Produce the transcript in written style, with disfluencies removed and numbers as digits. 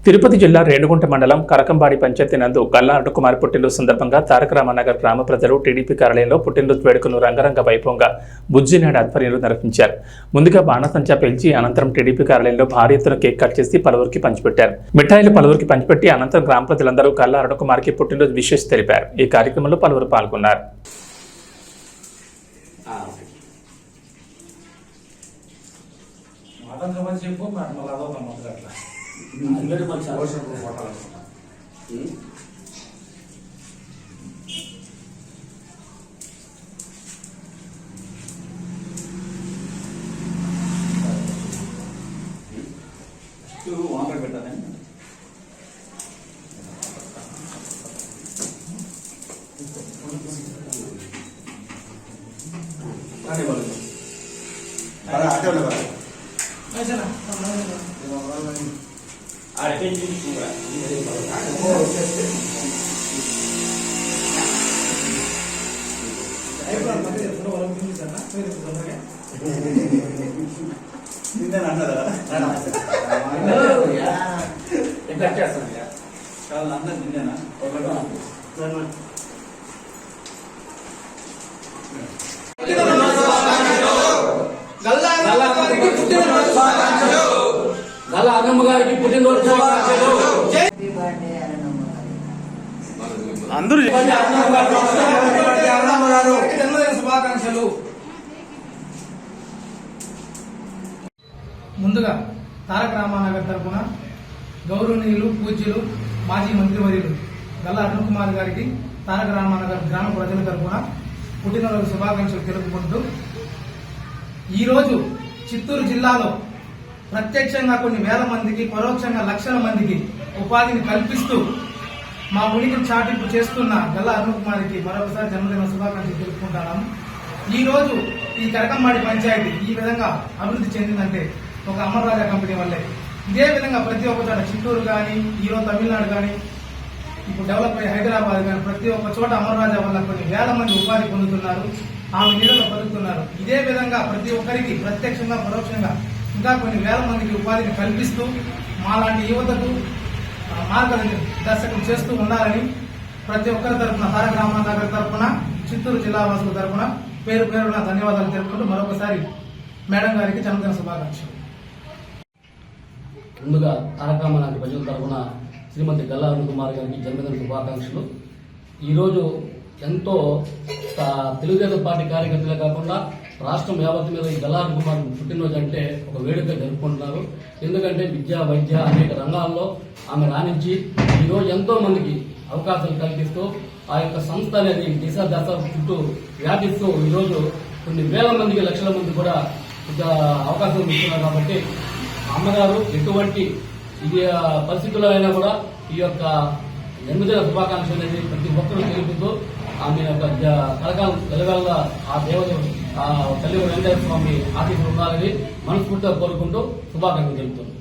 తిరుపతి జిల్లా రేణుగుంట మండలం కరకంబాడి పంచాయతీ నందు గల్లా అరుణకుమార్ పుట్టినరోజు సందర్భంగా తారక రామానగర్ గ్రామ ప్రజలు టీడీపీ కార్యాలయంలో పుట్టినరోజు వేడుకను రంగరంగ వైభవంగా బుజ్జినాయుడు ఆధ్వర్యంలో నిర్వహించారు. ముందుగా బాణసంచా పేల్చి అనంతరం టీడీపీ కార్యాలయంలో భారీ ఎత్తున కేక్ కట్ చేసి పలువురికి పంచిపెట్టారు. మిఠాయిలు పలువురికి పంచిపెట్టి అనంతరం గ్రామ ప్రజలందరూ గల్లా అరుణకుమార్కి పుట్టినరోజు విషెస్ తెలిపారు. ఈ కార్యక్రమంలో పలువురు పాల్గొన్నారు. వాటర్ పెట్టాలని చాలా అందరు నిన్నేనా గల్లా అన్నమ్మ గారికి పుట్టినరోజు శుభాకాంక్షలు. ముందుగా తారక రామానగర్ తరఫున గౌరవనీయులు పూజ్యులు మాజీ మంత్రివర్యులు గల్లా అరుణకుమార్ గారికి తారక రామానగర్ గ్రామ ప్రజల తరఫున పుట్టినరోజు శుభాకాంక్షలు తెలుపుకుంటూ ఈరోజు చిత్తూరు జిల్లాలో ప్రత్యక్షంగా కొన్ని వేల మందికి, పరోక్షంగా లక్షల మందికి ఉపాధిని కల్పిస్తూ మా ఉనికిని చాటింపు చేస్తున్న గల్లా అరుణకుమార్కి మరొకసారి జన్మదిన శుభాకాంక్షలు తెలుపుకుంటున్నాము. ఈ రోజు ఈ కరకంబాడి పంచాయతీ ఈ విధంగా అభివృద్ధి చెందిందంటే ఒక అమర్రాజా కంపెనీ వల్లే. ఇదే విధంగా ప్రతి ఒక్క చోట చిత్తూరు కానీ, ఈరోజు తమిళనాడు కానీ, ఇప్పుడు డెవలప్ అయ్యే హైదరాబాద్ కానీ ప్రతి ఒక్క చోట అమర్రాజా వల్ల కొన్ని వేల మంది ఉపాధి పొందుతున్నారు, ఆమె నీళ్ళలో బతుకుతున్నారు. ఇదే విధంగా ప్రతి ఒక్కరికి ప్రత్యక్షంగా, పరోక్షంగా ఇంకా కొన్ని వేల మందికి ఉపాధిని కల్పిస్తూ మాలాంటి యువతకు మార్గదర్శకం చేస్తూ ఉండాలని ప్రతి ఒక్కరి తరఫున తారక రామానగర్ తరఫున, చిత్తూరు జిల్లా వాసుల తరఫున పేరు పేరున ధన్యవాదాలు తెలుపుకుంటూ మరొకసారి మేడం గారికి జన్మదిన శుభాకాంక్షలు. ముందుగా తారక రామానగర్ ప్రజల తరఫున శ్రీమతి గల్లా అరుణకుమార్ గారికి జన్మదిన శుభాకాంక్షలు. ఈరోజు ఎంతో తెలుగుదేశం పార్టీ కార్యకర్తలే కాకుండా రాష్ట్రం యావత్తు మీద ఈ గల్లా అరుణకుమార్ పుట్టినరోజు అంటే ఒక వేడుక జరుపుకుంటున్నారు. ఎందుకంటే విద్య, వైద్య అనేక రంగాల్లో ఆమె రాణించి ఈరోజు ఎంతో మందికి అవకాశాలు కల్పిస్తూ ఆ యొక్క సంస్థ అనేది దిశ దశ చుట్టూ వ్యాపిస్తూ ఈరోజు కొన్ని వేల మందికి, లక్షల మంది కూడా అవకాశం ఇస్తున్నారు. కాబట్టి అమ్మగారు ఎటువంటి ఇది పరిస్థితుల్లో అయినా కూడా ఈ యొక్క జన్మదిన శుభాకాంక్ష అనేది ప్రతి ఒక్కరూ తెలుపుతూ ఆమె యొక్క కలకాలం వెలవెల్ల ఆ దేవత తల్లి వెంకటేశ్వర స్వామి ఆశీస్సులు ఉండాలని మనస్ఫూర్తిగా కోరుకుంటూ శుభాకాంక్షలు తెలుపుతుంది.